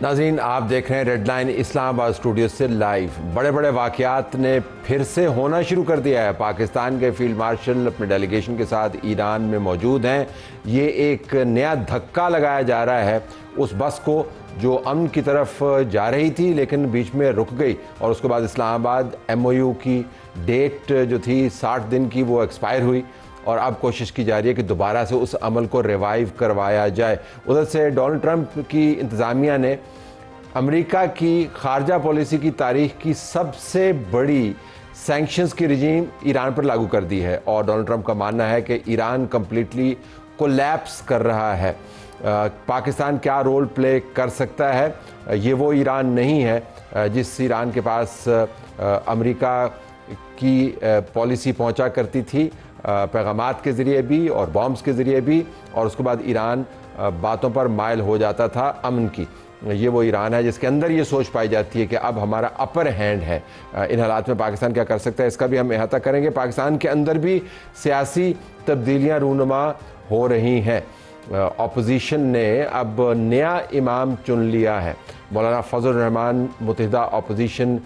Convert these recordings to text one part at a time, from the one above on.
नाज़रीन, आप देख रहे हैं रेडलाइन इस्लामाबाद स्टूडियो से लाइव। बड़े बड़े वाक़यात ने फिर से होना शुरू कर दिया है। पाकिस्तान के फील्ड मार्शल अपने डेलीगेशन के साथ ईरान में मौजूद हैं। ये एक नया धक्का लगाया जा रहा है उस बस को जो अमन की तरफ जा रही थी लेकिन बीच में रुक गई, और उसके बाद इस्लामाबाद MOU की डेट जो थी 60 दिन की वो एक्सपायर हुई, और अब कोशिश की जा रही है कि दोबारा से उस अमल को रिवाइव करवाया जाए। उधर से डोनाल्ड ट्रंप की इंतज़ामिया ने अमेरिका की खारजा पॉलिसी की तारीख की सबसे बड़ी सैंक्शंस की रिजीम ईरान पर लागू कर दी है, और डोनाल्ड ट्रंप का मानना है कि ईरान कम्प्लीटली कोलैप्स कर रहा है। पाकिस्तान क्या रोल प्ले कर सकता है? ये वो ईरान नहीं है जिस ईरान के पास अमेरिका की पॉलिसी पहुंचा करती थी, पैगामात के ज़रिए भी और बॉम्ब्स के ज़रिए भी, और उसके बाद ईरान बातों पर माइल हो जाता था अमन की। ये वो ईरान है जिसके अंदर ये सोच पाई जाती है कि अब हमारा अपर हैंड है। इन हालात में पाकिस्तान क्या कर सकता है, इसका भी हम अहाता करेंगे। पाकिस्तान के अंदर भी सियासी तब्दीलियाँ रूनुमा हो रही हैं। अपोजिशन ने अब नया इमाम चुन लिया है। मौलाना फजल रहमान मुत्तहिदा अपोजिशन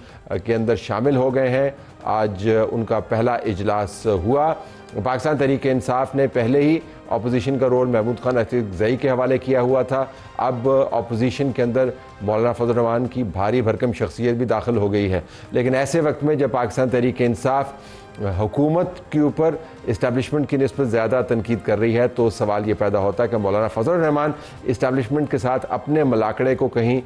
के अंदर शामिल हो गए हैं। आज उनका पहला इजलास हुआ। पाकिस्तान तहरीक-ए-इंसाफ ने पहले ही अपोजिशन का रोल महमूद खान अतीकज़ई के हवाले किया हुआ था। अब अपोजिशन के अंदर मौलाना फजल रहमान की भारी भरकम शख्सियत भी दाखिल हो गई है। लेकिन ऐसे वक्त में जब पाकिस्तान तहरीक-ए-इंसाफ हुकूमत के ऊपर इस्टेब्लिशमेंट की निस्बत ज़्यादा तनकीद कर रही है, तो सवाल ये पैदा होता है कि मौलाना फजल रहमान इस्टेब्लिशमेंट के साथ अपने मलाकड़े को कहीं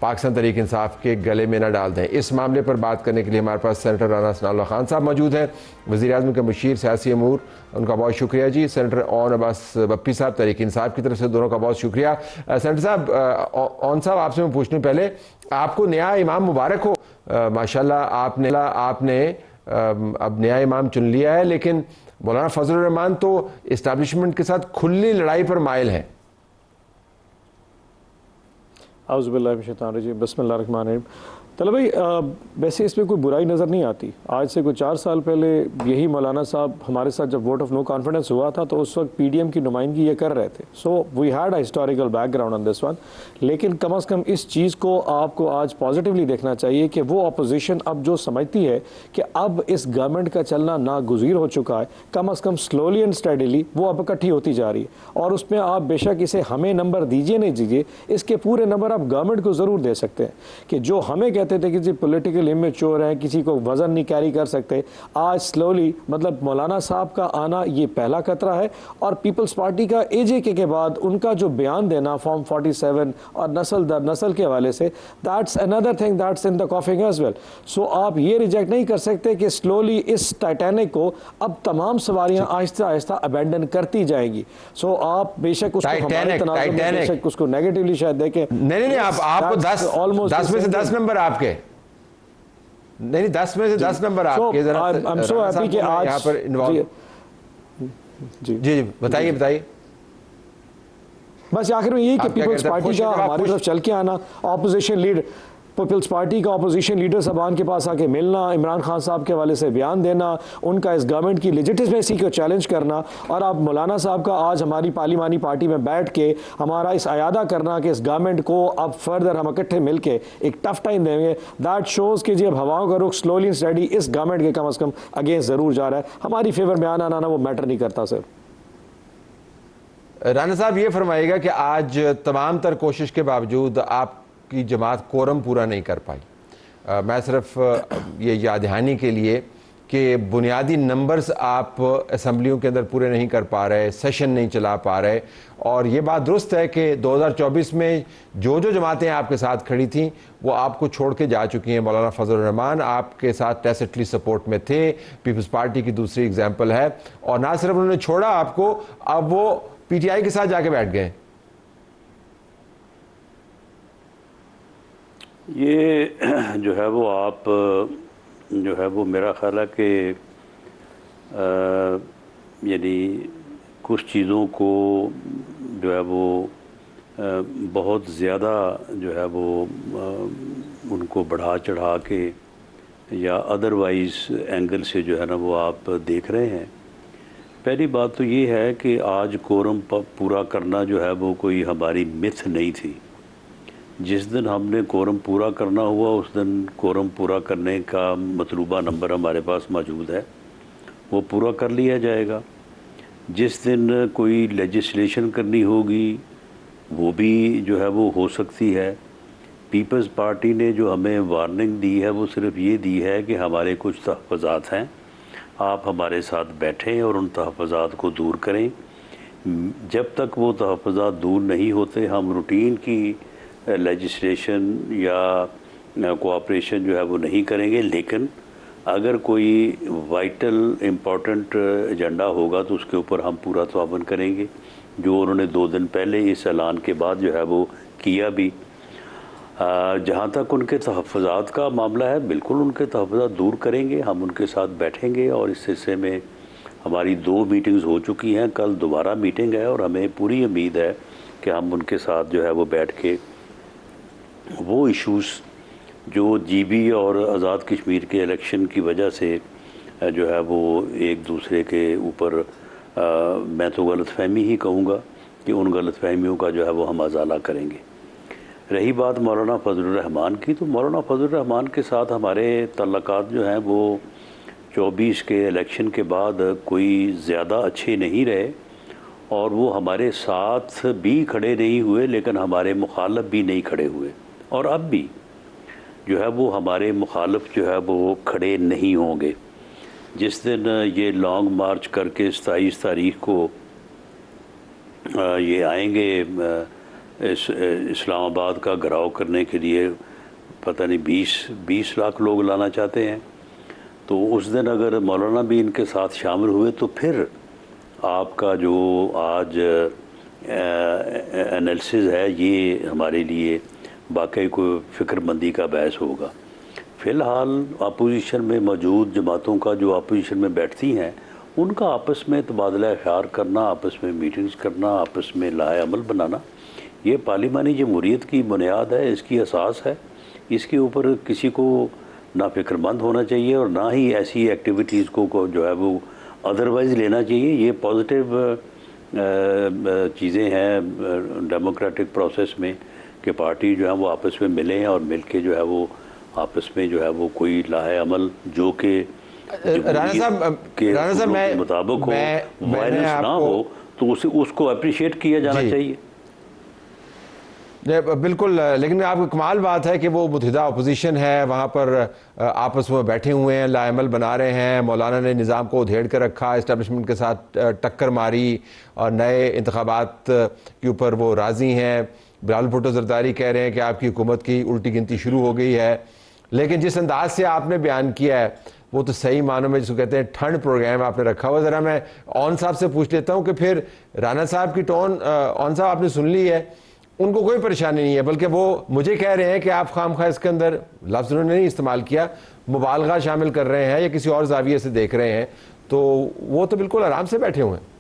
पाकिस्तान तहरीक इंसाफ के गले में न डाल दें। इस मामले पर बात करने के लिए हमारे पास सेनेटर राना सनाउल्लाह खान साहब मौजूद हैं, वज़ीर-ए-आज़म के मुशीर सियासी अमूर। उनका बहुत शुक्रिया जी। सेनेटर ओन अब्बास बप्पी साहब तहरीक इंसाफ की तरफ से, दोनों का बहुत शुक्रिया। सेनेटर साहब, ओन साहब आपसे मैं पूछने पहले, आपको नया इमाम मुबारक हो। माशाल्लाह आपने अब नया इमाम चुन लिया है, लेकिन मौलाना फजल रहमान तो इस्टेब्लिशमेंट के साथ खुली लड़ाई पर माइल हैं। आउज़ुबिल्लाहि बिस्मिल्लाहिर्रहमानिर्रहीम। तलब भाई, वैसे इसमें कोई बुराई नज़र नहीं आती। आज से कोई 4 साल पहले यही मौलाना साहब हमारे साथ जब वोट ऑफ नो कॉन्फिडेंस हुआ था तो उस वक्त PDM की नुमाइंदगी ये कर रहे थे। So we had a historical background on this one. लेकिन कम अज़ कम इस चीज़ को आपको आज पॉजिटिवली देखना चाहिए कि वो अपोजिशन अब जो समझती है कि अब इस गवर्नमेंट का चलना नागुज़ीर हो चुका है, कम अज़ कम स्लोली एंड स्टेडीली वो अब इकट्ठी होती जा रही है। और उसमें आप बेशक इसे हमें नंबर दीजिए नहीं दीजिए, इसके पूरे नंबर आप गवर्नमेंट को ज़रूर दे सकते हैं कि जो हमें कहते थे कि जी पॉलिटिकल इमेच्योर हैं, किसी को वजन नहीं कैरी कर सकते, आज स्लोली मतलब मौलाना साहब का आना ये पहला खतरा है। और पीपल्स पार्टी का AJK के बाद उनका जो बयान देना फॉर्म 47 और नस्ल दर नस्ल के हवाले से, that's another thing that's in the coughing as well. So आप ये रिजेक्ट नहीं कर सकते कि स्लोली इस टाइटैनिक को अब तमाम सवारियां आहिस्ता आहिस्ता अबेंडन करती जाएंगी। सो आप बेशक उसको हमारे तनाज़ुर में बेशक उसको नेगेटिवली शायद देखें। नहीं, आपको 10 में से 10 नंबर आपके नहीं, 10 में से 10 नंबर आपके। I'm so happy कि आज यहाँ पर इन्वॉल्व जी बताइए। बस आखिर में यही कि पीपल्स पार्टी का हमारी तरफ चल के आना, ऑपोजिशन लीडर पीपल्स पार्टी का ऑपोजिशन लीडर साहबान के पास आके मिलना, इमरान खान साहब के हवाले से बयान देना, उनका इस गवर्नमेंट की लेजिटिमेसी को चैलेंज करना, और आप मौलाना साहब का आज हमारी पार्लिमानी पार्टी में बैठ के हमारा इस अयादा करना कि इस गवर्नमेंट को अब फर्दर हम इकट्ठे मिल के एक टफ टाइम देंगे, दैट शोज़ कि जी अब हवाओं का रुख स्लोली एंड स्टडी इस गवर्नमेंट के कम अज़ कम अगेंस्ट ज़रूर जा रहा है। हमारी फेवर में आना वो मैटर नहीं करता। सर राना साहब, ये फरमाइएगा कि आज तमाम तर कोशिश के बावजूद आप की जमात कोरम पूरा नहीं कर पाई। मैं सिर्फ ये याद दहानी के लिए कि बुनियादी नंबर्स आप असम्बलियों के अंदर पूरे नहीं कर पा रहे, सेशन नहीं चला पा रहे, और ये बात दुरुस्त है कि 2024 में जो जमातें आपके साथ खड़ी थीं वो आपको छोड़ के जा चुकी हैं। मौलाना फजल रहमान आपके साथ टैसिटली सपोर्ट में थे, पीपल्स पार्टी की दूसरी एग्जाम्पल है, और ना सिर्फ उन्होंने छोड़ा आपको, अब वो PTI के साथ जाके बैठ गए। ये जो है वो आप जो है वो मेरा ख्याल है कि यानी कुछ चीज़ों को जो है वो बहुत ज़्यादा जो है वो उनको बढ़ा चढ़ा के या अदरवाइज़ एंगल से जो है ना वो आप देख रहे हैं। पहली बात तो ये है कि आज कोरम पूरा करना जो है वो कोई हमारी मिथ नहीं थी। जिस दिन हमने कोरम पूरा करना हुआ उस दिन कोरम पूरा करने का मतलूबा नंबर हमारे पास मौजूद है, वो पूरा कर लिया जाएगा। जिस दिन कोई लेजिस्लेशन करनी होगी वो भी जो है वो हो सकती है। पीपल्स पार्टी ने जो हमें वार्निंग दी है वो सिर्फ ये दी है कि हमारे कुछ तहफ़्फ़ुज़ात हैं, आप हमारे साथ बैठें और उन तहफ़्फ़ुज़ात को दूर करें। जब तक वो तहफ़्फ़ुज़ात दूर नहीं होते हम रूटीन की लेजिस्लेशन या कोऑपरेशन जो है वो नहीं करेंगे। लेकिन अगर कोई वाइटल इम्पोर्टेंट एजेंडा होगा तो उसके ऊपर हम पूरा ताउन करेंगे, जो उन्होंने 2 दिन पहले इस ऐलान के बाद जो है वो किया भी। जहाँ तक उनके तहफ़्फ़ुज़ात का मामला है, बिल्कुल उनके तहफ़्फ़ुज़ात दूर करेंगे, हम उनके साथ बैठेंगे। और इस सिलसिले में हमारी 2 मीटिंग्स हो चुकी हैं, कल दोबारा मीटिंग है और हमें पूरी उम्मीद है कि हम उनके साथ जो है वो बैठ के वो इश्यूज़ जो जीबी और आज़ाद कश्मीर के इलेक्शन की वजह से जो है वो एक दूसरे के ऊपर मैं तो गलतफ़हमी ही कहूँगा कि उन गलतफ़हमियों का जो है वो हम अज़ाला करेंगे। रही बात मौलाना फजलुर रहमान की, तो मौलाना फजलुर रहमान के साथ हमारे तल्लुकात जो हैं वो 24 के इलेक्शन के बाद कोई ज़्यादा अच्छे नहीं रहे और वो हमारे साथ भी खड़े नहीं हुए लेकिन हमारे मुखालफ भी नहीं खड़े हुए। और अब भी जो है वो हमारे मुखालफ जो है वो खड़े नहीं होंगे। जिस दिन ये लॉन्ग मार्च करके 27 तारीख को ये आएंगे इस्लामाबाद का घिराव करने के लिए, पता नहीं 20 लाख लोग लाना चाहते हैं, तो उस दिन अगर मौलाना भी इनके साथ शामिल हुए तो फिर आपका जो आज एनालिसिस है ये हमारे लिए वाकई कोई फ़िक्रमंदी का बहस होगा। फ़िलहाल अपोजिशन में मौजूद जमातों का जो अपोजिशन में बैठती हैं उनका आपस में तबादला ख़्यार करना, आपस में मीटिंग्स करना, आपस में लाए अमल बनाना, ये पार्लिमानी जमहूरियत की बुनियाद है, इसकी असास है। इसके ऊपर किसी को ना फ़िक्रमंद होना चाहिए और ना ही ऐसी एक्टिविटीज़ को जो है वो अदरवाइज़ लेना चाहिए। ये पॉजिटिव चीज़ें हैं डेमोक्रेटिक प्रोसेस में कि पार्टी जो है वो आपस में मिलें और मिल के जो है वो आपस में जो है वो कोई लाए अमल जो कि राणा साहब के मुताबिक हो, वायलेंस ना हो, तो उसको अप्रिशिएट किया जाना चाहिए। बिल्कुल, लेकिन आपकी कमाल बात है कि वो मुत्तहिदा अपोजिशन है, वहाँ पर आपस में बैठे हुए हैं, लाएमल बना रहे हैं। मौलाना ने निज़ाम को उधेड़ कर रखा, इस्टेब्लिशमेंट के साथ टक्कर मारी और नए इंतखाबात के ऊपर वो राज़ी हैं। बिलावल भुट्टो ज़रदारी कह रहे हैं कि आपकी हुकूमत की उल्टी गिनती शुरू हो गई है। लेकिन जिस अंदाज से आपने बयान किया है वो तो सही मानों में जिसको कहते हैं ठंड प्रोग्राम आपने रखा हुआ। ज़रा मैं ऑन साहब से पूछ लेता हूँ कि फिर राना साहब की टोन ऑन साहब आपने सुन ली है, उनको कोई परेशानी नहीं है, बल्कि वो मुझे कह रहे हैं कि आप खामखा इसके अंदर लफ्ज़ उन्होंने नहीं इस्तेमाल किया, मुबालगा शामिल कर रहे हैं या किसी और जाविये से देख रहे हैं, तो वो तो बिल्कुल आराम से बैठे हुए हैं।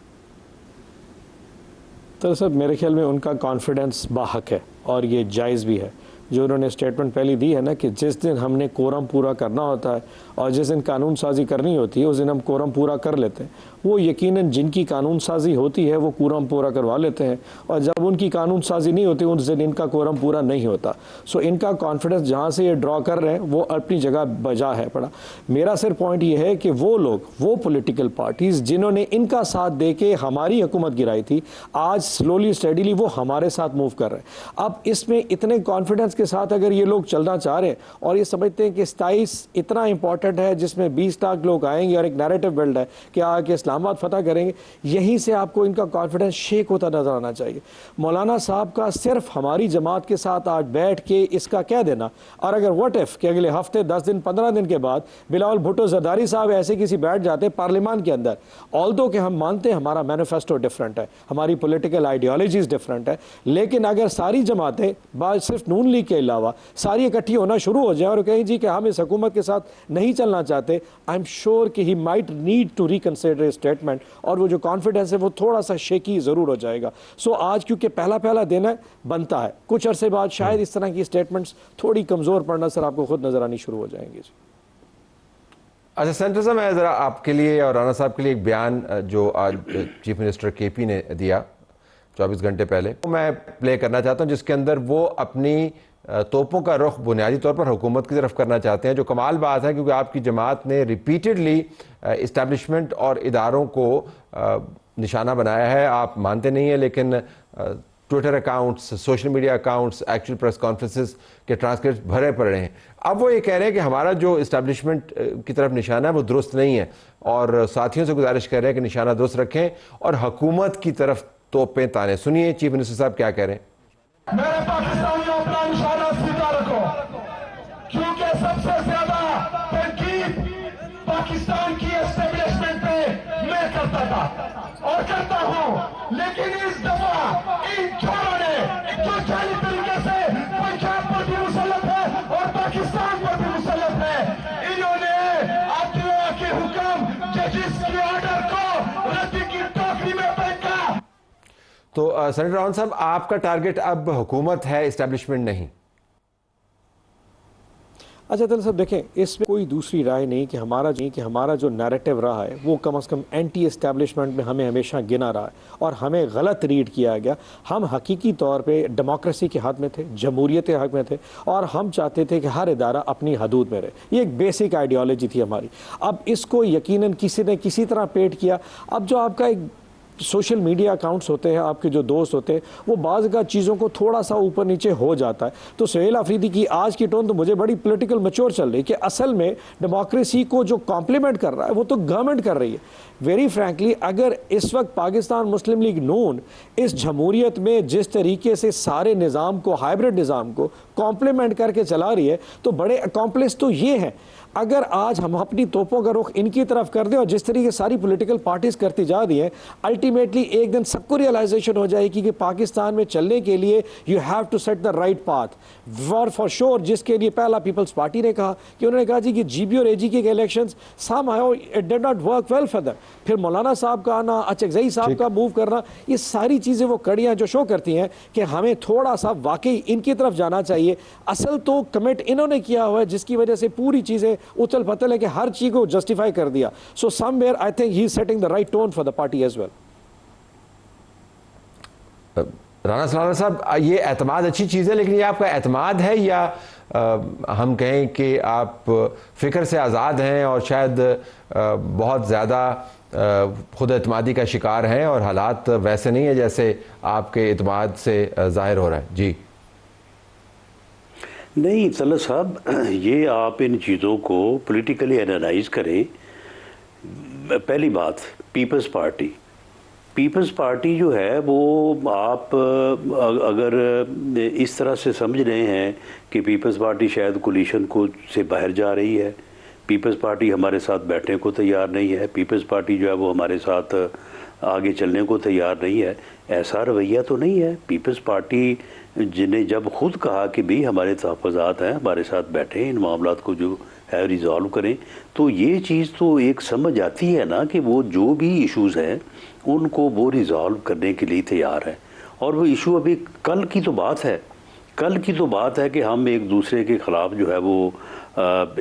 तो सर मेरे ख्याल में उनका कॉन्फिडेंस बाहक है और ये जायज़ भी है। जो उन्होंने स्टेटमेंट पहले दी है ना कि जिस दिन हमने कोरम पूरा करना होता है और जिस दिन कानून साजी करनी होती है उस दिन हम कोरम पूरा कर लेते हैं। वो यकीनन जिनकी कानून साजी होती है वो कोरम पूरा करवा लेते हैं और जब उनकी कानून साजी नहीं होती उस दिन इनका कोरम पूरा नहीं होता। सो इनका कॉन्फिडेंस जहाँ से ये ड्रॉ कर रहे हैं वो अपनी जगह बजा है पड़ा। मेरा सिर्फ पॉइंट ये है कि वो लोग, वो पॉलिटिकल पार्टीज़ जिन्होंने इनका साथ दे के हमारी हुकूमत गिराई थी, आज स्लोली स्टेडीली वो हमारे साथ मूव कर रहे हैं। अब इसमें इतने कॉन्फिडेंस के साथ अगर ये लोग चलना चाह रहे हैं और ये समझते हैं कि 27 इतना इंपॉर्टेंट है जिसमें 20 लाख लोग आएंगे और एक नैरेटिव बिल्ड है कि आके इस्लामाबाद फतह करेंगे, यहीं से आपको इनका कॉन्फिडेंस शेक होता नजर आना चाहिए। मौलाना साहब का सिर्फ हमारी जमात के साथ आज बैठ के इसका कह देना, और अगर व्हाट इफ कि अगले हफ्ते 10 दिन 15 दिन के बाद बिलावल भुट्टो ज़रदारी साहब ऐसे किसी बैठ जाते पार्लियामान के अंदर, ऑल्दो कि हम मानते हैं हमारा मैनिफेस्टो डिफरेंट है, हमारी पॉलिटिकल आइडियोलॉजीज डिफरेंट है, लेकिन अगर सारी जमातें बाद सिर्फ नून लीग के अलावा सारी इकट्ठी होना शुरू हो जाए और कहें जी कि हम इस हुकूमत के साथ नहीं चलना चाहते, आई एम श्योर कि he might need to reconsider statement और वो जो कॉन्फिडेंस है वो थोड़ा सा शेकी ज़रूर हो जाएगा। सो आज क्योंकि पहला दिन बनता है, कुछ अरसे बाद शायद इस तरह की स्टेटमेंट्स थोड़ी कमज़ोर पड़ना सर आपको खुद नज़र आनी शुरू हो जाएंगे। अच्छा सेंटर साहब, मैं ज़रा आपके लिए और राना साहब के लिए एक बयान जो आज चीफ मिनिस्टर केपी ने दिया 24 घंटे पहले, मैं प्ले करना चाहता हूं, जिसके अंदर वो अपनी तोपों का रुख बुनियादी तौर पर हुकूमत की तरफ करना चाहते हैं, जो कमाल बात है क्योंकि आपकी जमात ने रिपीटेडली इस्टेब्लिशमेंट और इदारों को निशाना बनाया है। आप मानते नहीं हैं, लेकिन Twitter accounts, social media accounts, actual press conferences के ट्रांसक्रिप्ट भरे पड़े हैं। अब वो ये कह रहे हैं कि हमारा जो इस्टेब्लिशमेंट की तरफ निशाना है वो दुरुस्त नहीं है, और साथियों से गुजारिश कर रहे हैं कि निशाना दुरुस्त रखें और हुकूमत की तरफ तोपें ताने। सुनिए चीफ मिनिस्टर साहब क्या कह रहे हैं। मेरे पाकिस्तानियों अपना निशाना सीधा रखो, क्योंकि सबसे ज्यादा तनकीद पाकिस्तान की एस्टेब्लिशमेंट पे मैं करता था और करता हूं, लेकिन इस दफा इन छोरों ने जो जाली तरीके से पंजाब पर भी मुसल्लत है और पाकिस्तान पर भी मुसल्लत है, इन्होंने अदलिया के हुक्म, जजिस के ऑर्डर को रद्दी की टोकरी में फेंका। तो सेनेटर रावत साहब, आपका टारगेट अब हुकूमत है, इस्टेब्लिशमेंट नहीं। अच्छा तल साहब देखें, इसमें कोई दूसरी राय नहीं कि हमारा जो नैरेटिव रहा है वो कम से कम एंटी एस्टेब्लिशमेंट में हमें हमेशा गिना रहा है और हमें गलत रीड किया गया। हम हकीकी तौर पे डेमोक्रेसी के हक में थे, जमहूरियत के हक में थे और हम चाहते थे कि हर इदारा अपनी हदूद में रहे। ये एक बेसिक आइडियोलॉजी थी हमारी। अब इसको यकीनन किसी ने किसी तरह पेट किया। अब जो आपका एक सोशल मीडिया अकाउंट्स होते हैं, आपके जो दोस्त होते हैं, वो बाज़ का चीज़ों को थोड़ा सा ऊपर नीचे हो जाता है। तो सुहेल अफरीदी की आज की टोन तो मुझे बड़ी पॉलिटिकल मैच्योर चल रही है कि असल में डेमोक्रेसी को जो कॉम्प्लीमेंट कर रहा है वो तो गवर्नमेंट कर रही है। वेरी फ्रैंकली, अगर इस वक्त पाकिस्तान मुस्लिम लीग नून इस जमहूरियत में जिस तरीके से सारे निज़ाम को, हाइब्रिड निज़ाम को कॉम्प्लीमेंट करके चला रही है, तो बड़े अकॉम्प्लिस तो ये हैं। अगर आज हम अपनी तोपों का रुख इनकी तरफ कर दें और जिस तरीके सारी पॉलिटिकल पार्टीज करती जा रही हैं, अल्टीमेटली एक दिन सबको रियलाइजेशन हो जाएगी कि पाकिस्तान में चलने के लिए you have to set the right path for sure. जिसके लिए पहला पीपल्स पार्टी ने कहा कि उन्होंने कहा जी कि जीबी और एजी के elections somehow it did not work well for them. फिर मौलाना साहब का आना, अचकजई साहब का मूव करना, ये सारी चीज़ें वो कड़ियाँ जो शो करती हैं कि हमें थोड़ा सा वाकई इनकी तरफ जाना चाहिए। असल तो कमिट इन्होंने किया हुआ है जिसकी वजह से पूरी चीज़ें उथल पथल है कि हर चीज को जस्टिफाई कर दिया। So somewhere I think he is setting the right tone for the party as well. Rana Salana साहब, ये एतमाद अच्छी चीज़ है, लेकिन ये आपका एतमाद है या हम कहें कि आप फिक्र से आज़ाद हैं और शायद बहुत ज़्यादा खुद एतमादी का शिकार हैं और हालात वैसे नहीं है जैसे आपके एतमाद से ज़ाहिर हो रहा है? जी नहीं तलत साहब, ये आप इन चीज़ों को पॉलिटिकली एनालाइज करें। पहली बात, पीपल्स पार्टी जो है वो आप अगर इस तरह से समझ रहे हैं कि पीपल्स पार्टी शायद कोलिशन को से बाहर जा रही है, पीपल्स पार्टी हमारे साथ बैठने को तैयार नहीं है, पीपल्स पार्टी जो है वो हमारे साथ आगे चलने को तैयार नहीं है, ऐसा रवैया तो नहीं है। पीपल्स पार्टी जिन्हें जब खुद कहा कि भाई हमारे तहफ़्फ़ुज़ात हैं, हमारे साथ बैठे इन मामलात को जो है रिज़ॉल्व करें, तो ये चीज़ तो एक समझ आती है ना कि वो जो भी इश्यूज़ हैं उनको वो रिज़ॉल्व करने के लिए तैयार है। और वो इशू अभी कल की तो बात है कि हम एक दूसरे के ख़िलाफ़ जो है वो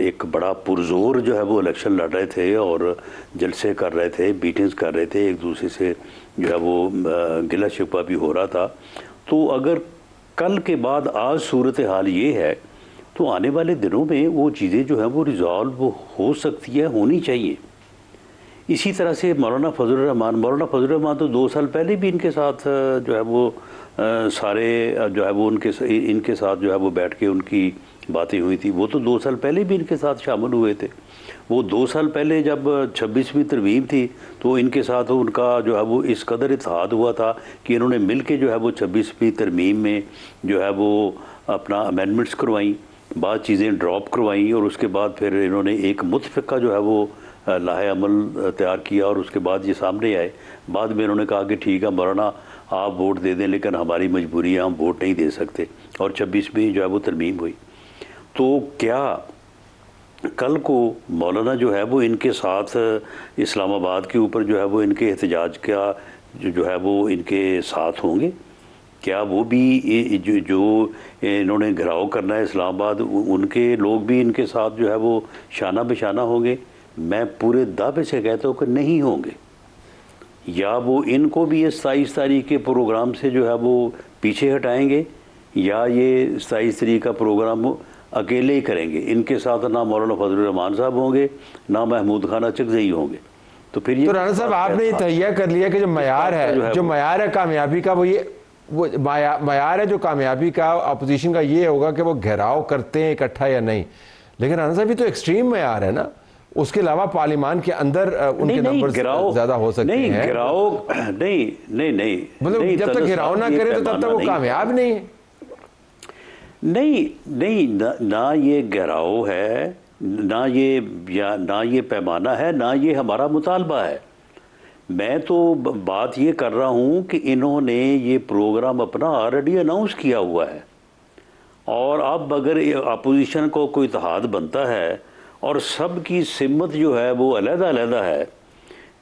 एक बड़ा पुरजोर जो है वो इलेक्शन लड़ रहे थे और जलसे कर रहे थे, मीटिंग्स कर रहे थे, एक दूसरे से जो है वो गिला शिकवा भी हो रहा था। तो अगर कल के बाद आज सूरत हाल ये है तो आने वाले दिनों में वो चीज़ें जो हैं वो रिज़ॉल्व हो सकती है, होनी चाहिए। इसी तरह से मौलाना फजलुर रहमान तो 2 साल पहले भी इनके साथ जो है वो सारे जो है वो इनके साथ जो है वो बैठ के उनकी बातें हुई थी। वो तो 2 साल पहले भी इनके साथ शामिल हुए थे। वो 2 साल पहले जब 26वीं तरमीम थी तो इनके साथ उनका जो है वो इस कदर इत्तेहाद हुआ था कि इन्होंने मिल के जो है वो 26वीं तरमीम में जो है वो अपना अमेंडमेंट्स करवाई, बाद चीज़ें ड्रॉप करवाई और उसके बाद फिर इन्होंने एक मुतफ़िक़ा जो है वो लाहे अमल तैयार किया और उसके बाद ये सामने आए। बाद में इन्होंने कहा कि ठीक है मौलाना आप वोट दे दें, लेकिन हमारी मजबूरी है, हम वोट नहीं दे सकते, और 26वीं जो है वो तरमीम हुई। तो क्या कल को मौलाना जो है वो इनके साथ इस्लामाबाद के ऊपर जो है वो इनके एहतजाज का जो है वो इनके साथ होंगे? क्या वो भी जो इन्होंने घिराव करना है इस्लामाबाद, उनके लोग भी इनके साथ जो है वो शाना बेशाना होंगे? मैं पूरे दावे से कहता हूँ कि नहीं होंगे। या वो इनको भी इस 27 तारीख के प्रोग्राम से जो है वो पीछे हटाएंगे, या ये 27 तारीख का प्रोग्राम अकेले ही करेंगे। इनके साथ ना मौलाना फजलुर रहमान साहब होंगे, ना महमूद खान अचकज़ई होंगे। तो फिर ये तो राणा साहब आपने ये तहिया कर लिया कि जो मयार है, जो मयार है कामयाबी का, वो मयार है जो कामयाबी का अपोजिशन का ये होगा कि वो घेराव करते हैं इकट्ठा या नहीं। लेकिन राणा साहब ये तो एक्सट्रीम मयार है ना, उसके अलावा पार्लियामान के अंदर उनके नंबर ज्यादा हो सकते हैं। नहीं गिराव नहीं मतलब जब तक गिराव ना करे तो तब तक वो कामयाब नहीं है। नहीं ना ये गिराव है, ना ये पैमाना है, ना ये हमारा मुतालबा है। मैं तो बात ये कर रहा हूँ कि इन्होंने ये प्रोग्राम अपना ऑलरेडी अनाउंस किया हुआ है, और अब अगर अपोजिशन को कोई इत्तेहाद बनता है और सब की सिमत जो है वो अलग-अलग है,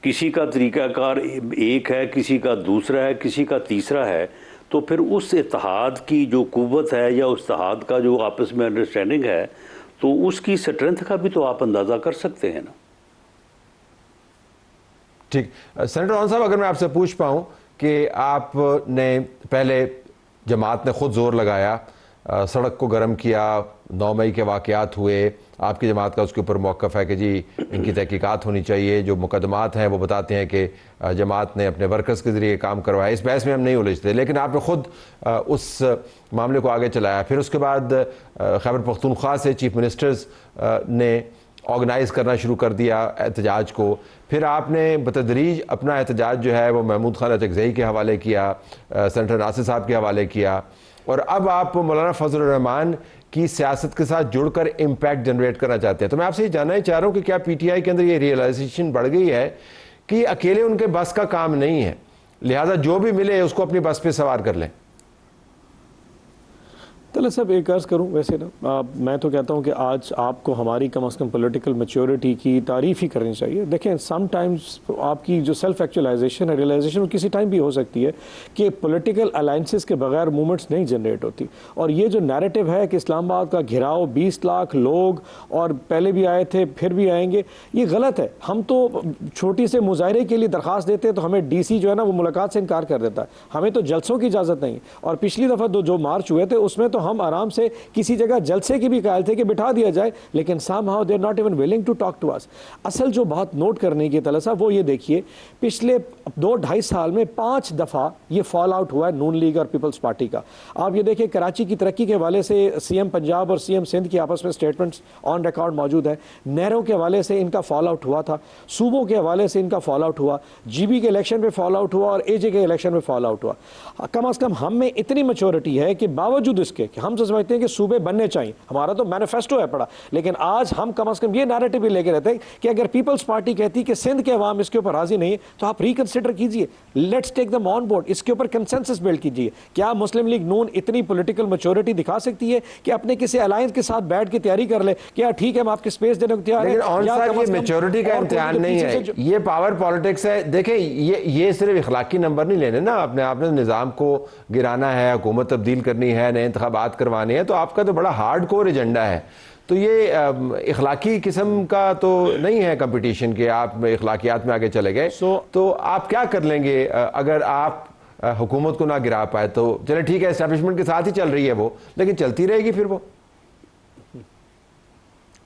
किसी का तरीक़ाकार एक है, किसी का दूसरा है, किसी का तीसरा है, तो फिर उस इत्तेहाद की जो कुव्वत है या उस इत्तेहाद का जो आपस में अंडरस्टैंडिंग है, तो उसकी स्ट्रेंथ का भी तो आप अंदाज़ा कर सकते हैं ना। ठीक, सेनेटर रॉन साहब, अगर मैं आपसे पूछ पाऊँ कि आपने पहले जमात ने खुद जोर लगाया, सड़क को गर्म किया, 9 मई के वाक़यात हुए, आपकी जमात का उसके ऊपर मौक़िफ़ है कि जी इनकी तहकीकात होनी चाहिए, जो मुकदमात हैं वो बताते हैं कि जमात ने अपने वर्कर्स के ज़रिए काम करवाया, इस बहस में हम नहीं उलझते, लेकिन आपने ख़ुद उस मामले को आगे चलाया। फिर उसके बाद खैबर पख्तूनख्वा से चीफ मिनिस्टर्स ने ऑर्गेनाइज़ करना शुरू कर दिया एहतजाज को। फिर आपने बतदरीज अपना एहतजाज जो है वो महमूद खान अचकज़ई के हवाले किया, सेनेटर नासिर साहब के हवाले किया, और अब आप मौलाना फजलुर रहमान की सियासत के साथ जुड़कर इम्पैक्ट जनरेट करना चाहते हैं। तो मैं आपसे ये जानना ही चाह रहा हूँ कि क्या पीटीआई के अंदर ये रियलाइजेशन बढ़ गई है कि अकेले उनके बस का काम नहीं है, लिहाजा जो भी मिले उसको अपनी बस पे सवार कर लें? चलो सब एक अर्ज़ करूँ, वैसे ना मैं तो कहता हूँ कि आज आपको हमारी कम अज़ कम पॉलिटिकल मैच्योरिटी की तारीफ़ ही करनी चाहिए। देखें, समटाइम्स आपकी जो सेल्फ एक्चुअलाइजेशन है, रियलाइजेशन किसी टाइम भी हो सकती है कि पॉलिटिकल अलाइंसेस के बगैर मूवमेंट्स नहीं जनरेट होती। और ये जो नैरेटिव है कि इस्लामाबाद का घिराव 20 लाख लोग और पहले भी आए थे फिर भी आएंगे, ये गलत है। हम तो छोटी से मुजाहरे के लिए दरख्वास्त देते हैं तो हमें DC जो है ना वो मुलाकात से इनकार कर देता है, हमें तो जलसों की इजाज़त नहीं। और पिछली दफ़ा जो मार्च हुए थे उसमें तो हम आराम से किसी जगह जलसे की भी कायल थे कि बिठा दिया जाए, लेकिन somehow they are not even willing to talk to us। असल जो बात नोट करने की तला साहब वो ये देखिए, पिछले 2-2.5 साल में 5 दफ़ा ये फॉल आउट हुआ है नून लीग और पीपल्स पार्टी का। आप ये देखिए, कराची की तरक्की के हवाले से CM पंजाब और CM सिंध की आपस में स्टेटमेंट्स ऑन रिकॉर्ड मौजूद है, नहरों के हवाले से इनका फॉल आउट हुआ था, सूबों के हवाले से इनका फॉल आउट हुआ, GB के इलेक्शन में फॉल आउट हुआ और AJ के इलेक्शन में फॉल आउट हुआ। कम अज़ कम हम में इतनी मैच्योरिटी है कि बावजूद इसके कि हम समझते हैं कि सूबे बनने चाहिए, हमारा तो मैनिफेस्टो है पड़ा, लेकिन आज हम कम से कम ये नैरेटिव भी लेके रहते हैं कि अगर पीपल्स पार्टी कहती कि सिंध के अवाम इसके ऊपर राजी नहीं है तो आप रिकंसिडर कीजिए, let's take them on board, इसके ऊपर कंसेंसस बिल्ड कीजिए। क्या मुस्लिम लीग नून इतनी पॉलिटिकल मैच्योरिटी दिखा सकती है कि अपने किसी अलायंस के साथ बैठ के तैयारी कर ले, क्या ठीक है हम आपके स्पेस देने को तैयार हैं? ये मैच्योरिटी का इम्तिहान नहीं है, ये पावर पॉलिटिक्स है। देखें, ये सिर्फ इखलाकी नंबर नहीं लेने ना, आपने निज़ाम को गिराना है, हुकूमत तब्दील करनी है, नए इंतखाबात करवाने हैं, तो आपका तो बड़ा हार्ड कोर एजेंडा है। तो ये इखलाकी किस्म का तो नहीं है कंपटीशन के आप इखलाकियात में आगे चले गए। तो आप क्या कर लेंगे अगर आप हुकूमत को ना गिरा पाए? तो चले ठीक है, एस्टैब्लिशमेंट के साथ ही चल रही है वो, लेकिन चलती रहेगी फिर वो।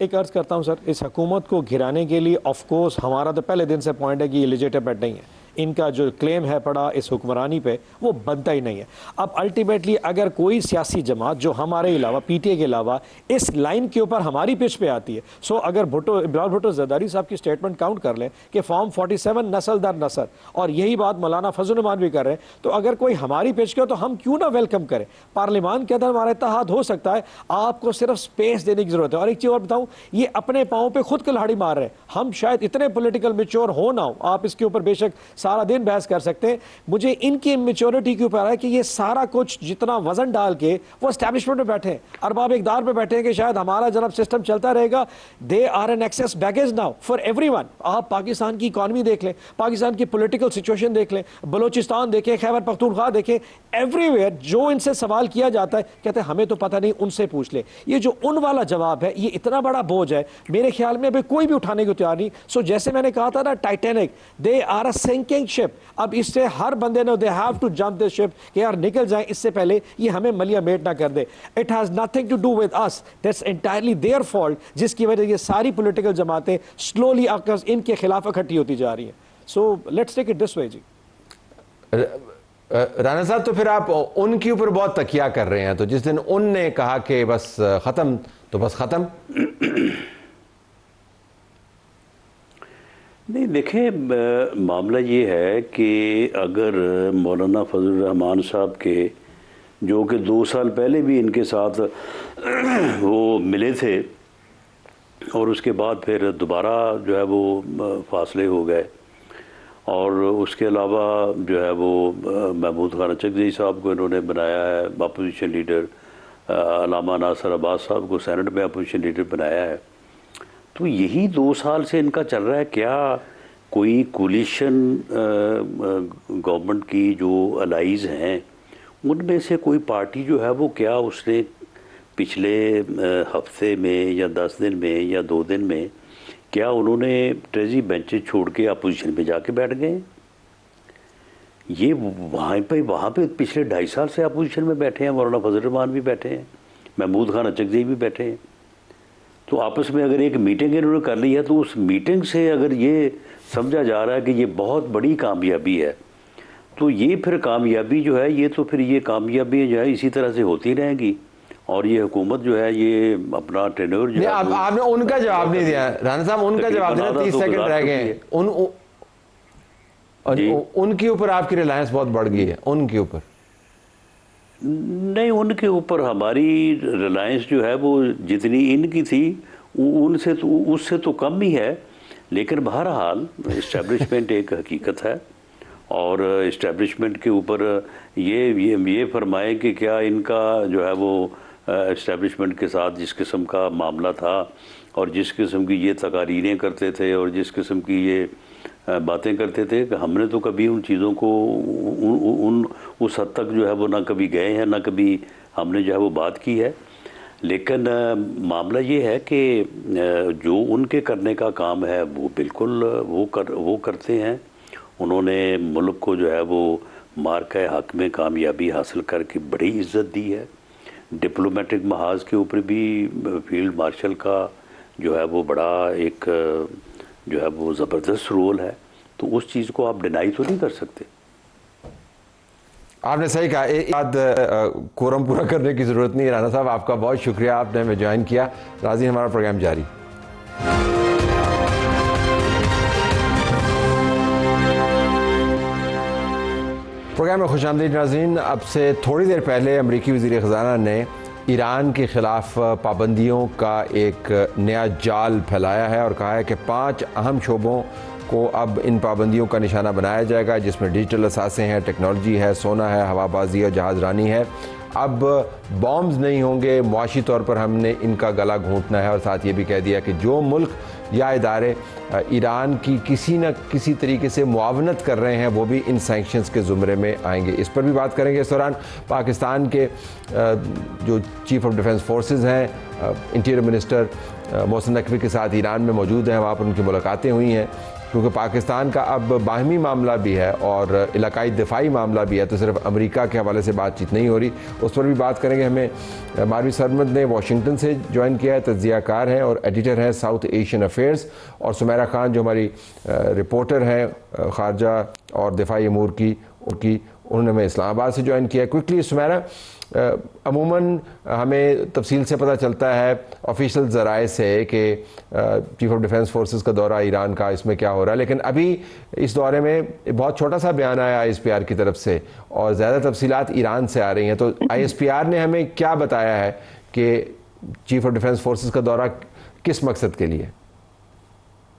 एक अर्ज करता हूं सर, इस हुकूमत को गिराने के लिए ऑफ कोर्स हमारा तो पहले दिन से पॉइंट है कि ये लेजिटिमेट नहीं है, इनका जो क्लेम है पड़ा इस हुक्मरानी पे वो बनता ही नहीं है। अब अल्टीमेटली अगर कोई सियासी जमात जो हमारे अलावा PTA के अलावा इस लाइन के ऊपर हमारी पिच पे आती है, सो अगर इमरान भुट्टो जरदारी साहब की स्टेटमेंट काउंट कर लें कि फॉर्म 47 नस्ल दर नस्ल, और यही बात मौलाना फजलुर रहमान भी कर रहे हैं, तो अगर कोई हमारी पिच के हो तो हम क्यों ना वेलकम करें। पार्लियामान के अंदर हमारा इत्तेहाद हो सकता है, आपको सिर्फ स्पेस देने की जरूरत है। और एक चीज़ और बताऊँ, ये अपने पाँव पे खुद कुल्हाड़ी मार रहे हैं, हम शायद इतने पोलिटिकल मेच्योर हो ना हो, आप इसके ऊपर बेशक सारा दिन बहस कर सकते हैं, मुझे इनकी मेच्योरिटी के ऊपर है कि ये सारा कुछ जितना वजन डाल के वो एस्टैब्लिशमेंट में बैठे हैं, अरबाब इक़्तिदार पे बैठे हैं कि शायद हमारा जनाब सिस्टम चलता रहेगा। They are an excess baggage now for everyone. आप पाकिस्तान की इकॉनमी देख लें, पाकिस्तान की पॉलिटिकल सिचुएशन देख लें, बलोचिस्तान देखें, खैबर पख्तूनख्वा देखें, एवरीवेयर जो इनसे सवाल किया जाता है कहते हैं हमें तो पता नहीं, उनसे पूछ ले। ये जो उन वाला जवाब है ये इतना बड़ा बोझ है, मेरे ख्याल में अभी कोई भी उठाने को तैयार नहीं। सो जैसे मैंने कहा था ना, Titanic, they are a sinking sinking ship. अब इससे हर बंदे ने they have to jump this ship कि यार निकल जाए इससे पहले ये हमें मलिया मेट ना कर दे. It has nothing to do with us. That's entirely their fault जिसकी वजह से ये सारी political जमातें slowly इनके खिलाफ इकट्ठी होती जा रही हैं. So let's take it this way जी. राना साहब, तो फिर आप उनके ऊपर बहुत तकिया कर रहे हैं, तो जिस दिन उनने कहा कि बस ख़त्म तो बस ख़त्म. नहीं, देखें, मामला ये है कि अगर मौलाना फजल रहमान साहब के, जो कि 2 साल पहले भी इनके साथ वो मिले थे और उसके बाद फिर दोबारा जो है वो फासले हो गए, और उसके अलावा जो है वो महमूद खान चकज़ई साहब को इन्होंने बनाया है अपोजिशन लीडर, अल्लामा नासिर अब्बास साहब को सेनेट में अपोजिशन लीडर बनाया है. तो यही 2 साल से इनका चल रहा है. क्या कोई कोलिशन गवर्नमेंट की जो अलाइज हैं उनमें से कोई पार्टी जो है वो, क्या उसने पिछले हफ्ते में या 10 दिन में या 2 दिन में क्या उन्होंने ट्रेजी बेंचेस छोड़ के अपोजिशन में जाके बैठ गए? ये वहाँ पे पिछले 2.5 साल से अपोजिशन में बैठे हैं. मौलाना फजल रहमान भी बैठे हैं, महमूद खान चकज़ई भी बैठे हैं. तो आपस में अगर एक मीटिंग इन्होंने कर ली है, तो उस मीटिंग से अगर ये समझा जा रहा है कि ये बहुत बड़ी कामयाबी है, तो ये फिर कामयाबी जो है, ये तो फिर ये कामयाबी जो है इसी तरह से होती रहेंगी, और ये हुकूमत जो है ये अपना टेन्योर जो है. आपने उनका जवाब नहीं दिया राना साहब, उनका जवाब देना. 30 सेकंड रह गए. उनके ऊपर आपकी रिलायंस बहुत बढ़ गई है. उनके ऊपर नहीं, उनके ऊपर हमारी रिलायंस जो है वो जितनी इनकी थी उनसे तो उससे तो कम ही है. लेकिन बहरहाल इस्टेब्लिशमेंट एक हकीकत है, और इस्टेब्लिशमेंट के ऊपर ये फरमाए कि क्या इनका जो है वो इस्टेब्लिशमेंट के साथ जिस किस्म का मामला था, और जिस किस्म की ये तकारीरें करते थे, और जिस किस्म की ये बातें करते थे, कि हमने तो कभी उन चीज़ों को उस हद तक जो है वो ना कभी गए हैं, ना कभी हमने जो है वो बात की है. लेकिन मामला ये है कि जो उनके करने का काम है वो बिल्कुल वो करते हैं. उन्होंने मुल्क को जो है वो मार्का हक में कामयाबी हासिल करके बड़ी इज़्ज़त दी है. डिप्लोमेटिक महाज के ऊपर भी फील्ड मार्शल का जो है वो बड़ा एक जो है वो ज़बरदस्त रोल है. तो उस चीज़ को आप डिनाई तो नहीं कर सकते. आपने सही कहा. एक बात, कोरम पूरा करने की ज़रूरत नहीं है. राना साहब, आपका बहुत शुक्रिया, आपने हमें ज्वाइन किया. नाज़रीन, हमारा प्रोग्राम जारी. प्रोग्राम में खुशामदीद नाज़रीन. अब से थोड़ी देर पहले अमरीकी वज़ीर ख़ज़ाना ने ईरान के ख़िलाफ़ पाबंदियों का एक नया जाल फैलाया है और कहा है कि 5 अहम शोबों को अब इन पाबंदियों का निशाना बनाया जाएगा, जिसमें डिजिटल असासे हैं, टेक्नोलॉजी है, सोना है, हवाबाजी और जहाज़रानी है. अब बॉम्ब्स नहीं होंगे, मुआशी तौर पर हमने इनका गला घोंटना है. और साथ ये भी कह दिया कि जो मुल्क या इदारे ईरान की किसी न किसी तरीके से मुआवनत कर रहे हैं वो भी इन सैंक्शंस के ज़ुमरे में आएंगे. इस पर भी बात करेंगे. इस दौरान पाकिस्तान के जो चीफ़ ऑफ डिफेंस फोर्सेस हैं, इंटीरियर मिनिस्टर मोहसिन नकवी के साथ ईरान में मौजूद हैं. वहाँ पर उनकी मुलाकातें हुई हैं, क्योंकि पाकिस्तान का अब बाहमी मामला भी है और इलाकाई दिफाई मामला भी है, तो सिर्फ अमेरिका के हवाले से बातचीत नहीं हो रही. उस पर भी बात करेंगे. हमें मारवी सरमद ने वाशिंगटन से ज्वाइन किया है, तज्ज़ियाकार हैं और एडिटर हैं साउथ एशियन अफेयर्स, और सुमेरा खान जो हमारी रिपोर्टर हैं खारजा और दिफाई अमूर की, उन्होंने हमें इस्लामाबाद से ज्वाइन किया. क्विकली सुमेरा, अमूमन हमें तफसील से पता चलता है ऑफिशियल ज़राए से कि चीफ़ ऑफ डिफेंस फोर्सेस का दौरा ईरान का, इसमें क्या हो रहा है. लेकिन अभी इस दौरे में बहुत छोटा सा बयान आया ISPR की तरफ से और ज़्यादा तफसीलात ईरान से आ रही हैं. तो ISPR ने हमें क्या बताया है कि चीफ़ ऑफ डिफेंस फोर्सेस का दौरा किस मकसद के लिए?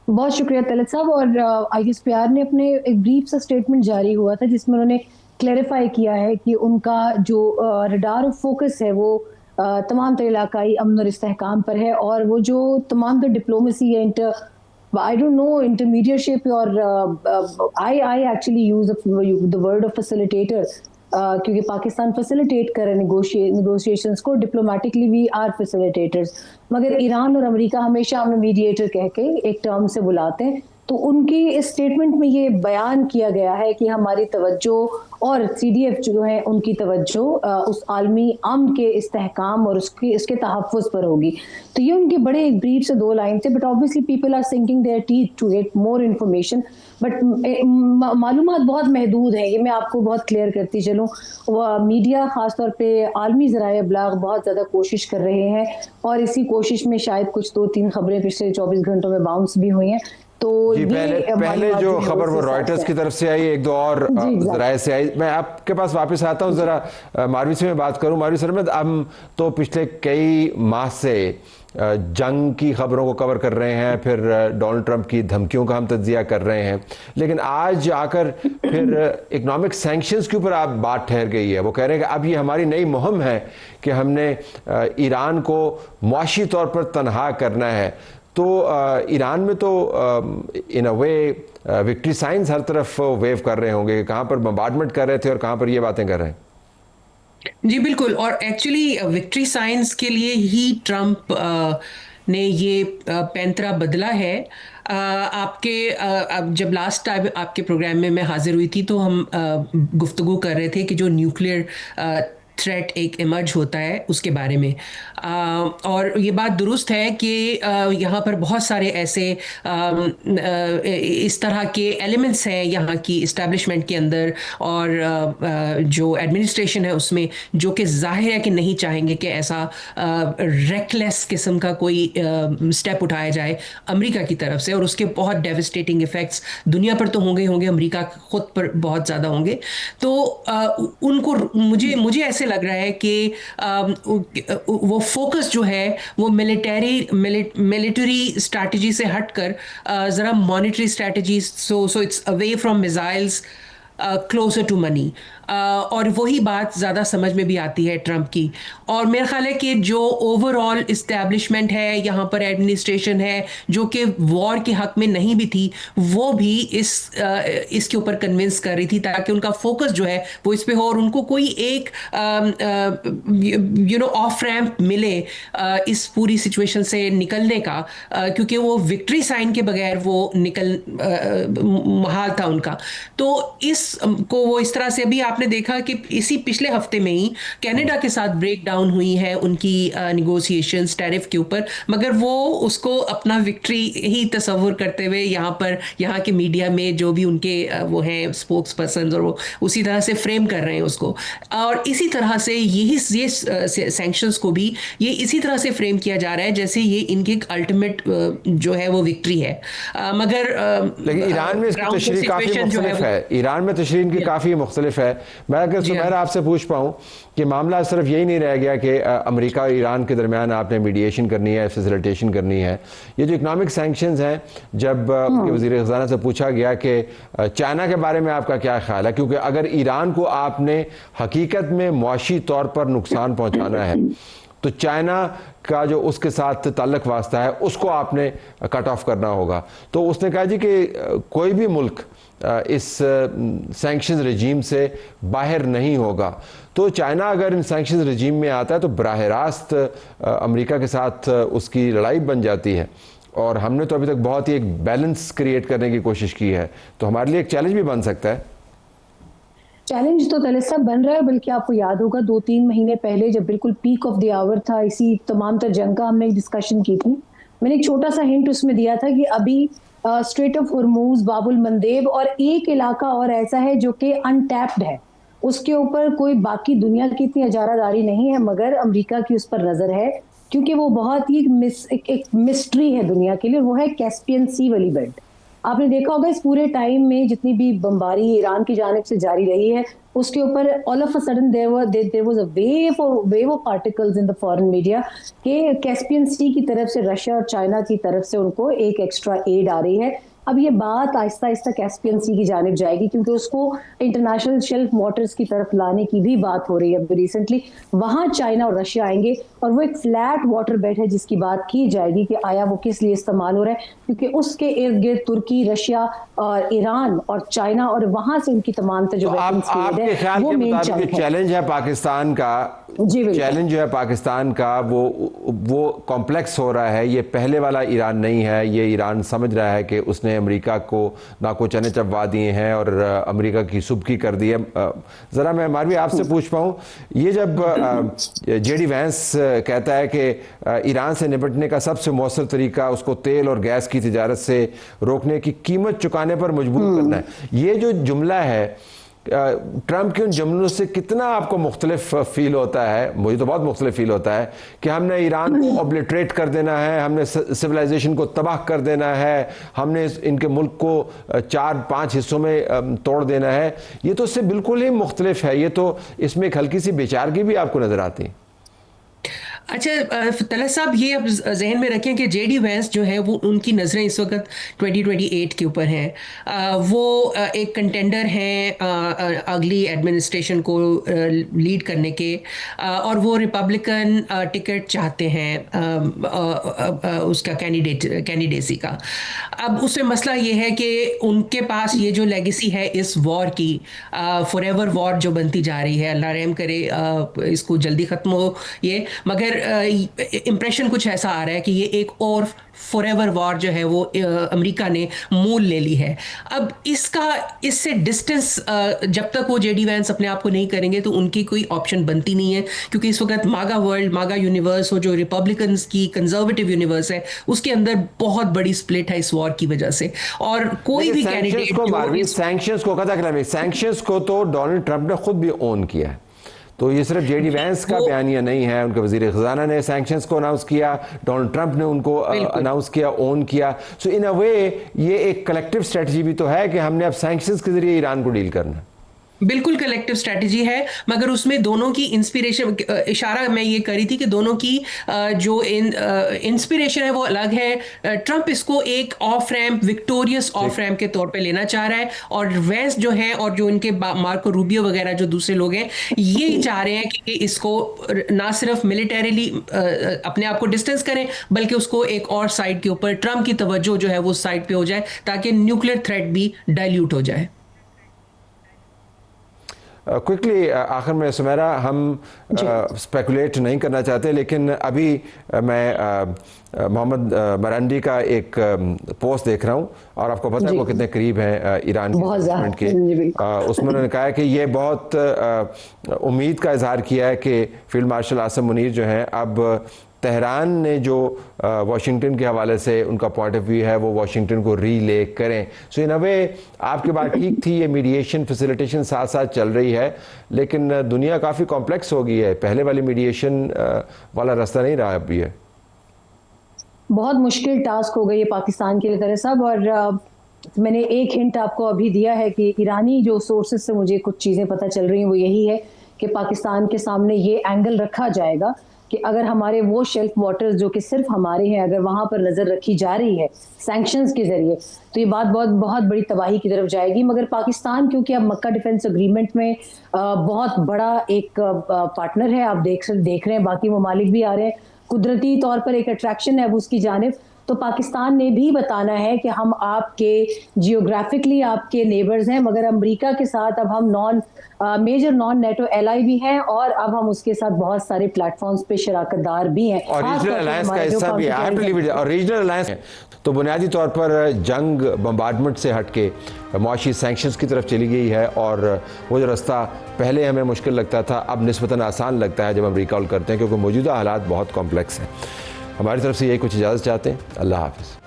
बहुत शुक्रिया तलत साहब. और ISPR ने अपने एक ब्रीफ सा स्टेटमेंट जारी हुआ था जिसमें उन्होंने क्लैरिफाई किया है कि उनका जो रडार ऑफ फोकस है वो तमाम तर इलाकाई अमन और इस्तेहकाम पर है, और वो जो तमाम तर डिप्लोमेसी है, आई डोंट नो इंटरमीडिएटशिप, और I actually use the word of facilitator, क्योंकि पाकिस्तान फैसिलिटेट कर रहे नेगोशिएशंस को. डिप्लोमेटिकली वी आर फैसिलिटेटर्स, मगर ईरान और अमेरिका हमेशा हमें मीडिएटर कह के एक टर्म से बुलाते हैं. तो उनकी इस स्टेटमेंट में ये बयान किया गया है कि हमारी तवज्जो और CDF जो है उनकी तवज्जो उस आलमी अमन के इस्तेहकाम और उसके तहफ़्फ़ुज़ पर होगी। तो ये उनके बड़े एक ब्रीफ से 2 लाइन थे, but obviously people are sinking their teeth to get more information, but मालूमात बहुत महदूद है। ये मैं आपको बहुत क्लियर करती चलूँ, मीडिया ख़ासतौर पे आलमी ज़राए इब्लाग बहुत ज़्यादा कोशिश कर रहे हैं और इसी कोशिश में शायद कुछ 2-3 खबरें पिछले 24 घंटों में बाउंस भी हुई हैं। तो जी, पहले जो खबर वो रॉयटर्स की तरफ से आई, एक दो और जराए से आई। मैं आपके पास वापस आता हूँ, ज़रा मारवी से मैं बात करूँ। मारवी सरमद, हम तो पिछले कई माह से जंग की खबरों को कवर कर रहे हैं, फिर डोनाल्ड ट्रंप की धमकियों का हम तज्जिया कर रहे हैं, लेकिन आज आकर फिर इकनॉमिक सैंक्शंस के ऊपर आप बात ठहर गई है। वो कह रहे हैं कि अब ये हमारी नई मुहिम है कि हमने ईरान को मुआशी तौर पर तनहा करना है। तो ईरान में तो इन अ वे विक्ट्री साइंस हर तरफ वेव कर रहे होंगे, कहाँ पर बम्बार्डमेंट कर रहे थे और कहाँ पर ये बातें कर रहे हैं। जी बिल्कुल, और एक्चुअली विक्ट्री साइंस के लिए ही ट्रंप ने ये पैंतरा बदला है। आपके जब लास्ट टाइम आपके प्रोग्राम में मैं हाजिर हुई थी तो हम गुफ्तगू कर रहे थे कि जो न्यूक्लियर थ्रेट एक इमर्ज होता है उसके बारे में, और ये बात दुरुस्त है कि यहाँ पर बहुत सारे ऐसे इस तरह के एलिमेंट्स हैं यहाँ की इस्टेब्लिशमेंट के अंदर और जो एडमिनिस्ट्रेशन है उसमें, जो कि जाहिर है कि नहीं चाहेंगे कि ऐसा रेकलेस किस्म का कोई स्टेप उठाया जाए अमेरिका की तरफ से, और उसके बहुत डेविस्टेटिंग इफ़ेक्ट्स दुनिया पर तो होंगे होंगे, अमेरिका खुद पर बहुत ज़्यादा होंगे। तो उनको मुझे ऐसे लग रहा है कि वो फोकस जो है वो मिलिट्री स्ट्रैटेजी से हटकर ज़रा monetary strategy, so it's away from missiles closer to money, और वही बात ज़्यादा समझ में भी आती है ट्रंप की। और मेरा ख्याल है कि जो ओवरऑल इस्टेब्लिशमेंट है यहाँ पर, एडमिनिस्ट्रेशन है जो कि वॉर के हक में नहीं भी थी, वो भी इसके ऊपर कन्विंस कर रही थी ताकि उनका फोकस जो है वो इस पे हो और उनको कोई एक ऑफ रैम्प मिले इस पूरी सिचुएशन से निकलने का, क्योंकि वो विक्ट्री साइन के बगैर वो निकल महाल था उनका। तो वो इस तरह से, अभी आपने देखा कि इसी पिछले हफ्ते में ही कनाडा के साथ ब्रेक डाउन हुई है उनकी निगोशिएशंस टैरिफ के ऊपर, मगर वो उसको अपना विक्ट्री ही तस्वुर करते हुए यहाँ के मीडिया में जो भी उनके वो हैं स्पोक्स पर्सन, और वो उसी तरह से फ्रेम कर रहे हैं उसको। और इसी तरह से ये सैंक्शंस को भी ये इसी तरह से फ्रेम किया जा रहा है जैसे ये इनकी अल्टीमेट जो है वो विक्ट्री है। मगर लेकिन ईरान में इसकी तशरीह काफ़ी मुख्तलिफ है, ईरान में तशरीह इनकी काफ़ी मुख्तलिफ है। मैं अगर सुमेरा आपसे पूछ पाऊँ कि मामला सिर्फ यही नहीं रह गया कि अमेरिका और ईरान के दरमियान आपने मीडिएशन करनी है, फैसिलिटेशन करनी है, ये जो इकनॉमिक सैंक्शंस हैं, जब उनके वज़ीर ख़ज़ाना से पूछा गया कि चाइना के बारे में आपका क्या ख्याल है, क्योंकि अगर ईरान को आपने हकीकत में मुआशी तौर पर नुकसान पहुँचाना है तो चाइना का जो उसके साथ ताल्लुक़ वास्ता है उसको आपने कट ऑफ करना होगा। तो उसने कहा जी कि कोई भी मुल्क इस सैंक्शन रजीम से बाहर नहीं होगा। तो चाइना अगर इन सैंक्शन रजीम में आता है तो बराह रास्त अमेरिका के साथ उसकी लड़ाई बन जाती है, और हमने तो अभी तक बहुत ही एक बैलेंस क्रिएट करने की कोशिश की है, तो हमारे लिए एक चैलेंज भी बन सकता है। चैलेंज तो तलस्सा बन रहा है, बल्कि आपको याद होगा 2-3 महीने पहले जब बिल्कुल पीक ऑफ द आवर था, इसी तमाम तर जंग का हमने डिस्कशन की थी, मैंने एक छोटा सा हिंट उसमें दिया था कि अभी स्ट्रेट ऑफ हॉर्मुज, बाबुल मंदेब और एक इलाका और ऐसा है जो कि अनटैप्ड है, उसके ऊपर कोई बाकी दुनिया की इतनी इजारादारी नहीं है, मगर अमेरिका की उस पर नजर है क्योंकि वो बहुत ही एक मिस्ट्री है दुनिया के लिए, वो है कैस्पियन सी वाली बेल्ट। आपने देखा होगा इस पूरे टाइम में जितनी भी बमबारी ईरान की जानिब से जारी रही है, उसके ऊपर all of a sudden there was a wave of articles in the foreign media कि कैस्पियन सी की तरफ से रशिया और चाइना की तरफ से उनको एक एक्स्ट्रा एड आ रही है। अब ये बात आहिस्ता आहिस्ता कैस्पियन सी की जानिब जाएगी क्योंकि उसको इंटरनेशनल शेल्फ वाटर्स की तरफ लाने की भी बात हो रही है। रिसेंटली वहां चाइना और रशिया आएंगे और वो एक फ्लैट वाटर बेड है जिसकी बात की जाएगी कि आया वो किस लिए इस्तेमाल हो रहा है, क्योंकि उसके इर्द गिर्द तुर्की, रशिया और ईरान और चाइना, और वहां से उनकी तमाम जो आपके ख्याल के मुताबिक चैलेंज है पाकिस्तान का जी बिल्कुल। चैलेंज जो है पाकिस्तान का वो कॉम्प्लेक्स हो रहा है। ये पहले वाला ईरान नहीं है। ये ईरान समझ रहा है कि उसने अमेरिका को ना को चने चबवा दिए हैं और अमेरिका की सुबकी कर दी है। ज़रा मैं मारवी आपसे पूछ पाऊँ, ये जब जेडी वैंस कहता है कि ईरान से निपटने का सबसे मौसर तरीका उसको तेल और गैस की तिजारत से रोकने की कीमत चुकाने पर मजबूर करना है, ये जो जुमला है ट्रंप के उन जुमलों से कितना आपको मुख्तलिफ फील होता है? मुझे तो बहुत मुख्तलिफ फील होता है कि हमने ईरान को ऑब्लिटरेट कर देना है, हमने सिविलाइजेशन को तबाह कर देना है, हमने इनके मुल्क को 4-5 हिस्सों में तोड़ देना है। ये तो उससे बिल्कुल ही मुख्तलिफ है। ये तो इसमें एक हल्की सी बेचारगी भी आपको नजर आती है। अच्छा तलत साहब, ये अब जहन में रखें कि जेडी वैंस जो है वो उनकी नज़रें इस वक्त 2028 के ऊपर हैं। वो एक कंटेंडर हैं अगली एडमिनिस्ट्रेशन को लीड करने के, और वो रिपब्लिकन टिकट चाहते हैं उसका कैंडिडेसी का। अब उसमें मसला ये है कि उनके पास ये जो लेगेसी है इस वॉर की, फॉरएवर वॉर जो बनती जा रही है, अल्लाह रहम करे इसको जल्दी ख़त्म हो ये, मगर इंप्रेशन कुछ ऐसा आ रहा है कि ये एक और फॉरएवर वॉर जो है वो अमेरिका ने मोल ले ली है। अब इससे डिस्टेंस जब तक वो जेडी वैंस अपने आप को नहीं करेंगे तो उनकी कोई ऑप्शन बनती नहीं है, क्योंकि इस वक्त मागा वर्ल्ड, मागा यूनिवर्स हो जो रिपब्लिकन्स की कंजर्वेटिव यूनिवर्स है, उसके अंदर बहुत बड़ी स्प्लिट है इस वॉर की वजह से। और कोई भी कैंडिडेट सैंक्शंस को तो डोनाल्ड ट्रंप ने खुद भी ओन किया है। तो ये सिर्फ जेडी वैंस का बयानिया नहीं है, उनके वजीर खजाना ने सैंक्शंस को अनाउंस किया, डोनाल्ड ट्रंप ने उनको अनाउंस किया, ओन किया। सो इन अ वे ये एक कलेक्टिव स्ट्रेटजी भी तो है कि हमने अब सैंक्शंस के जरिए ईरान को डील करना। बिल्कुल कलेक्टिव स्ट्रेटजी है, मगर उसमें दोनों की इंस्पिरेशन, इशारा मैं ये करी थी कि दोनों की जो इंस्पिरेशन है वो अलग है। ट्रंप इसको एक of ramp, victorious of ramp के तौर पे लेना चाह रहा है, और वैंस जो है और जो इनके मार्को रूबियो वगैरह जो दूसरे लोग हैं ये चाह रहे हैं कि इसको ना सिर्फ मिलिटरीली अपने आप को डिस्टेंस करें, बल्कि उसको एक और साइड के ऊपर ट्रंप की तवज्जो जो है वो साइड पे हो जाए, ताकि न्यूक्लियर थ्रेट भी डाइल्यूट हो जाए। क्विकली आखिर में सुमेरा, हम स्पेकुलेट नहीं करना चाहते, लेकिन अभी मैं मोहम्मद मरांडी का एक पोस्ट देख रहा हूँ, और आपको पता है वो कितने करीब हैं ईरान के गवर्नमेंट के। उसमें उन्होंने कहा है कि ये बहुत उम्मीद का इजहार किया है कि फील्ड मार्शल आसिम मुनीर जो हैं, अब तेहरान ने जो वाशिंगटन के हवाले से उनका पॉइंट ऑफ व्यू है वो वाशिंगटन को रीले करें। सो इन अ वे आपकी बात ठीक थी, ये मीडिएशन फैसिलिटेशन साथ साथ चल रही है, लेकिन दुनिया काफ़ी कॉम्प्लेक्स हो गई है, पहले वाली मीडिएशन वाला रास्ता नहीं रहा अभी है। बहुत मुश्किल टास्क हो गई है पाकिस्तान के लिए तरह साहब, और मैंने एक हिंट आपको अभी दिया है कि ईरानी जो सोर्सेज से मुझे कुछ चीज़ें पता चल रही हैं वो यही है कि पाकिस्तान के सामने ये एंगल रखा जाएगा कि अगर हमारे वो शेल्फ वाटर्स जो कि सिर्फ हमारे हैं, अगर वहां पर नजर रखी जा रही है सैंक्शंस के जरिए, तो ये बात बहुत बड़ी तबाही की तरफ जाएगी। मगर पाकिस्तान क्योंकि अब मक्का डिफेंस एग्रीमेंट में बहुत बड़ा एक पार्टनर है, आप देख रहे हैं बाकी ममालिक भी आ रहे हैं, कुदरती तौर पर एक अट्रैक्शन है उसकी जानिब, तो पाकिस्तान ने भी बताना है कि हम आपके जियोग्राफिकली आपके नेबर्स हैं, मगर अमेरिका के साथ अब हम मेजर नॉन नेटो एलाई भी हैं, और अब हम उसके साथ बहुत सारे प्लेटफॉर्म्स पे शराकतदार भी हैं, और रीजनल अलायंस का हिस्सा भी है। और रीजनल अलायंस तो बुनियादी तौर पर जंग बम्बार्डमेंट से हटके मुआशी सैंक्शंस की तरफ चली गई है, और वो जो रास्ता पहले हमें मुश्किल लगता था अब निस्बतन आसान लगता है जब हम रिकॉल करते हैं, क्योंकि मौजूदा हालात बहुत कॉम्प्लेक्स हैं। हमारी तरफ से यही कुछ इजाज़त चाहते हैं। अल्लाह हाफ़िज़।